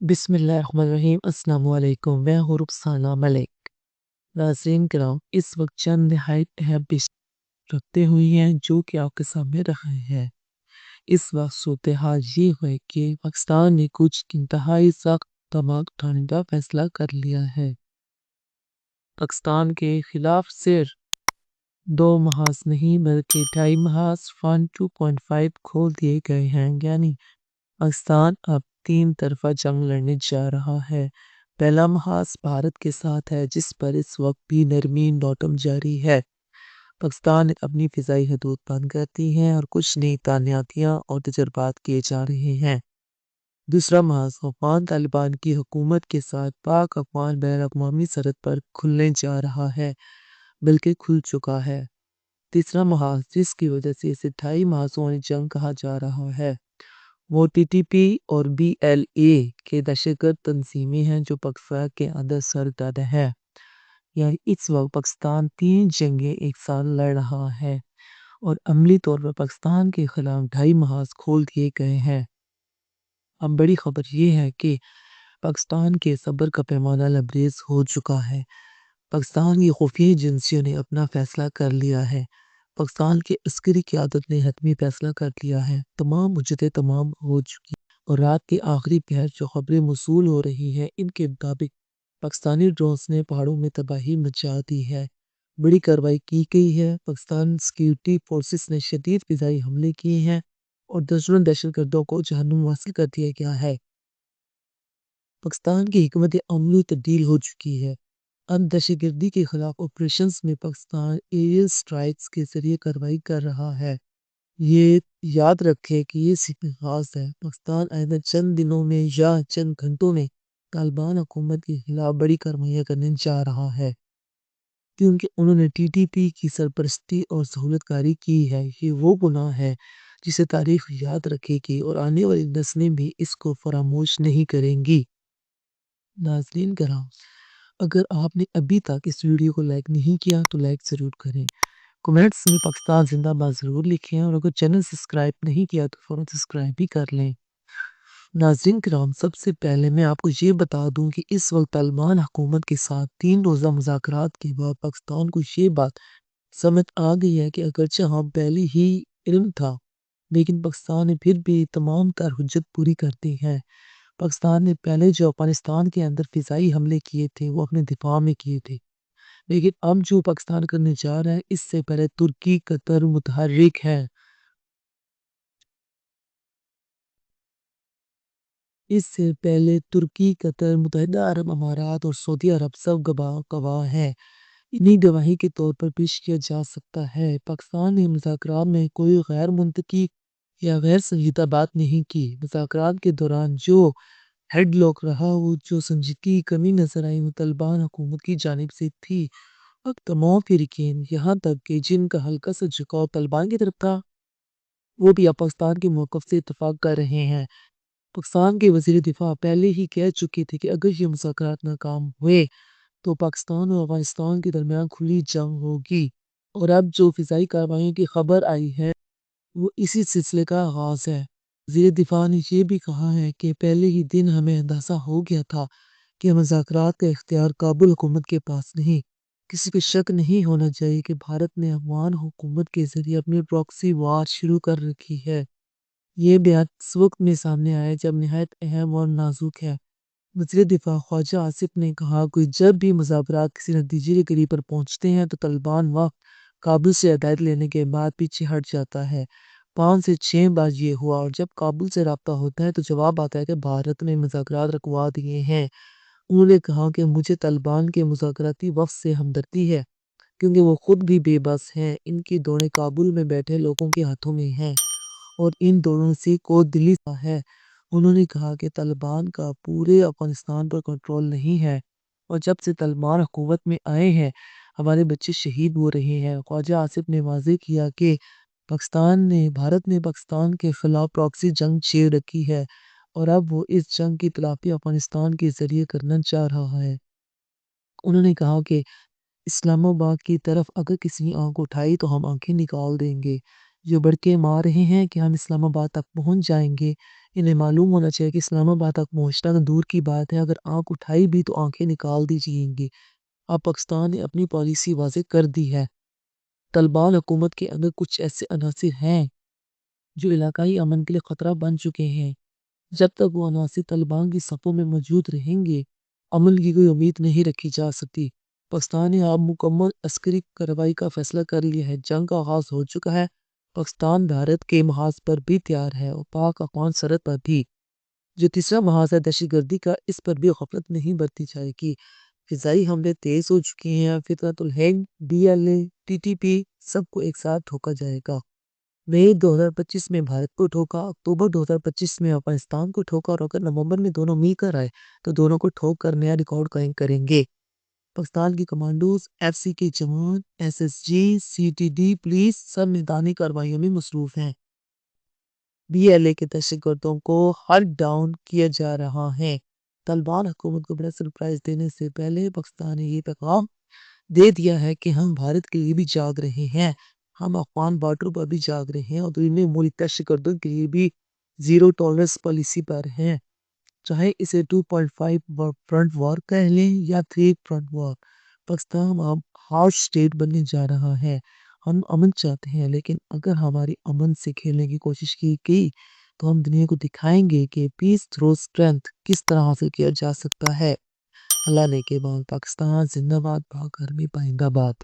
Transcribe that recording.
बिस्मिल्लाहिर्रहमानिर्रहीम। अस्सलाम वालेकुम। मैं हूँ रुखसाना मलिक। नाज़रीन किराम, इस वक्त चंद नहायत अहम पेश रखते हुए हैं जो कि आपके सामने रखे हैं। इस वक्त सूरत हाल ये है कि पाकिस्तान ने कुछ इंतहाई सख्त दमाग उठाने का फैसला कर लिया है। पाकिस्तान के खिलाफ सिर्फ 2 महाज नहीं बल्कि 2.5 महाज फन 2.5 खोल दिए गए हैं। यानी पाकिस्तान अब 3 तरफा जंग लड़ने जा रहा है। पहला महाज भारत के साथ है जिस पर इस वक्त भी नरमी नोटम जारी है। पाकिस्तान ने अपनी फिजाई हदूद बंद कर दी हैं और कुछ नई तानियातियाँ और तजर्बात किए जा रहे हैं। दूसरा महाज अफगान तालिबान की हुकूमत के साथ पाक अफगान बैन अवी सरहद पर खुलने जा रहा है, बल्कि खुल चुका है। तीसरा महाज जिसकी वजह से इसे 2.5 महाजों वाली जंग कहा जा रहा है, वो टीटीपी और बीएलए के दहशतगर्द तंजीमें हैं जो पाकिस्तान के अंदर सरगर्द है। यानी इस वक्त पाकिस्तान 3 जंगें एक साथ लड़ रहा है और अमली तौर पर पाकिस्तान के खिलाफ 2.5 महाज खोल दिए गए हैं। अब बड़ी खबर ये है कि पाकिस्तान के सब्र का पैमाना लबरेज हो चुका है। पाकिस्तान की खुफिया एजेंसियों ने अपना फैसला कर लिया है। पाकिस्तान की अस्करी क़यादत ने हतमी फैसला कर लिया है। तमाम मुद्दतें तमाम हो चुकी और रात के आखिरी पहर जो खबरें मौसूल हो रही हैं इनके मुताबिक पाकिस्तानी ड्रोन्स ने पहाड़ों में तबाही मचा दी है। बड़ी कार्रवाई की गई है। पाकिस्तान सिक्योरिटी फोर्सेस ने शदीद फिजाई हमले किए हैं और दर्जनों दहशतगर्दों को जहन्नुम वासिल कर दिया गया है। पाकिस्तान की हिकमत अमली तब्दील हो चुकी है। अब दहशतगर्दी के खिलाफ ऑपरेशंस में पाकिस्तान एरियल स्ट्राइक्स के जरिए कार्रवाई कर रहा है। ये याद रखें कि ये सिर्फ खास है। पाकिस्तान आइंदा चंद दिनों में या चंद घंटों में तालिबान हुकूमत के खिलाफ बड़ी कार्रवाइयाँ करने जा रहा है, क्योंकि उन्होंने टीटीपी की सरपरस्ती और सहूलतकारी की है। ये वो गुनाह है जिसे तारीख याद रखेगी और आने वाली नस्लें भी इसको फरामोश नहीं करेंगी। नाज़रीन कराम, अगर आपने अभी तक इस वीडियो को लाइक नहीं किया तो लाइक ज़रूर करें। कमेंट्स में पाकिस्तान जिंदाबाद ज़रूर लिखें और अगर चैनल सब्सक्राइब नहीं किया तो फ़ौरन सब्सक्राइब भी कर लें। नाज़रीन किराम, सबसे पहले मैं आपको ये बता दूं कि इस वक्त तालिबान हुकूमत के साथ 3 रोज़ा मुज़ाकरात के बाद पाकिस्तान को ये बात समझ आ गई है कि अगरचे हाँ पहले ही इल्म था, लेकिन पाकिस्तान ने फिर भी तमाम तर हुज्जत पूरी कर दी है। पाकिस्तान ने पहले जो अफगानिस्तान के अंदर फ़िज़ाई हमले किए थे वो अपने दिफा में किए थे, लेकिन अब जो पाकिस्तान करने जा रहा है इससे पहले तुर्की, कतर मुतहर्रिक है। इससे पहले तुर्की, कतर, मुत्तहिदा अरब अमारात और सऊदी अरब सब गवाह हैं। इन्हीं गवाही के तौर पर पेश किया जा सकता है। पाकिस्तान ने मुज़ाकरात में कोई गैर मुंतकी या गैर संजीदा बात नहीं की। मुज़ाकरात के दौरान जो हेडलॉक रहा वो जो संजीदगी की कमी नजर आई वो तालिबान हुकूमत की जानिब से थी। अब तमाम फ़िरक़ीन यहाँ तक कि जिनका हल्का सा झुकाव तालिबान की तरफ था वो भी अब पाकिस्तान के मौक़िफ़ से इत्तफ़ाक़ कर रहे हैं। पाकिस्तान के वज़ीर दिफ़ा पहले ही कह चुके थे कि अगर ये मुज़ाकरात नाकाम हुए तो पाकिस्तान और अफ़गानिस्तान के दरमियान खुली जंग होगी। और अब जो फ़िज़ाई कार्रवाइयों की खबर आई है वो इसी सिलसिले का आगाज़ है। वज़ीर दिफ़ा ने ये भी कहा है कि पहले ही दिन हमें अंदाज़ा हो गया था कि मुज़ाकरात का इख्तियार काबुल हुकूमत के पास नहीं। किसी को शक नहीं होना चाहिए कि भारत ने अफ़गान हुकूमत के ज़रिए अपनी प्रॉक्सी वार शुरू कर रखी है। ये बयान इस वक्त में सामने आया जब निहायत अहम और नाजुक है। वज़ीर दिफ़ा ख्वाजा आसिफ ने कहा कि जब भी मुज़ाकरात किसी नतीजे के करीब पर पहुँचते हैं तो तालिबान वक्त काबुल से हिदायत लेने के बाद पीछे हट जाता है। 5 से 6 बार ये हुआ और जब काबुल से राब्ता होता है तो जवाब आता है कि भारत ने मुज़ाकरात रुकवा दिए हैं। उन्होंने कहा कि मुझे तालिबान के मुज़ाकराती वफ़द से हमदर्दी है, क्योंकि वो खुद भी बेबस हैं। इनकी दौड़ें काबुल में बैठे लोगों के हाथों में हैं और इन दोनों से को दिल्ली का है। उन्होंने कहा कि तालिबान का पूरे अफगानिस्तान पर कंट्रोल नहीं है और जब से तालिबान हुकूमत में आए हैं हमारे बच्चे शहीद हो रहे हैं। ख्वाजा आसिफ ने वाज़ेह किया कि भारत ने पाकिस्तान के खिलाफ प्रॉक्सी जंग छेड़ रखी है और अब वो इस जंग की तलाफी अफगानिस्तान के जरिए करना चाह रहा है। उन्होंने कहा कि इस्लामाबाद की तरफ अगर किसी ने आंख उठाई तो हम आंखें निकाल देंगे। جو بڑھ کے مار رہے ہیں کہ ہم اسلام آباد تک پہنچ جائیں گے، انہیں معلوم ہونا چاہیے کہ اسلام آباد تک پہنچنا تو دور کی بات ہے، اگر آنکھ اٹھائی بھی تو آنکھیں نکال دی جائیں گی۔ اب پاکستان نے اپنی پالیسی واضح کر دی ہے۔ طالبان حکومت کے اندر کچھ ایسے عناصر ہیں جو علاقائی امن کے لیے خطرہ بن چکے ہیں۔ جب تک وہ عناصر طالبان کی صفوں میں موجود رہیں گے، امن کی کوئی امید نہیں رکھی جا سکتی۔ پاکستان نے اب مکمل عسکری کارروائی کا فیصلہ کر لیا ہے۔ جنگ کا آغاز ہو چکا ہے۔ پاکستان بھارت کے محاذ پر بھی تیار ہے اور پاک افغان سرحد پر بھی۔ جو تیسرا محاذ ہے دہشت گردی کا، اس پر بھی غفلت نہیں برتی جائے گی۔ فضائی حملے تیز ہو چکے ہیں۔ فطرت الہند، DLA، TTP سب کو ایک ساتھ ٹھوکا جائے گا۔ مئی 2025 میں بھارت کو ٹھوکا، اکتوبر 2025 میں افغانستان کو ٹھوکا، اور اگر نومبر میں دونوں مل کر آئے تو دونوں کو ٹھوک کر نیا ریکارڈ قائم کریں گے۔ پاکستان کی کمانڈوز، FC کے جوان، SSG، CTD پولیس سب میدانی کارروائیوں میں مصروف ہیں۔ BLA کے دہشت گردوں کو ہنٹ ڈاؤن کیا جا رہا ہے۔ طالبان حکومت کو بڑا سرپرائز دینے سے پہلے پاکستان نے یہ پیغام دے دیا ہے کہ ہم بھارت کے لیے بھی جاگ رہے ہیں۔ ہم افغان بارڈر پر بھی جاگ رہے ہیں اور دونوں ملک دہشت گردوں کے لیے بھی زیرو ٹالرنس پالیسی پر ہیں۔ چاہے اسے 2.5 فرنٹ وار کہہ لیں یا 3 فرنٹ وار، پاکستان اب ہارڈ اسٹیٹ بننے جا رہا ہے۔ ہم امن چاہتے ہیں، لیکن اگر ہماری امن سے کھیلنے کی کوشش کی گئی تو ہم دنیا کو دکھائیں گے کہ پیس تھرو اسٹرینتھ کس طرح حاصل کیا جا سکتا ہے۔ اللہ نے کے بعد پاکستان زندہ باد، پاک گرمی پائندہ باد۔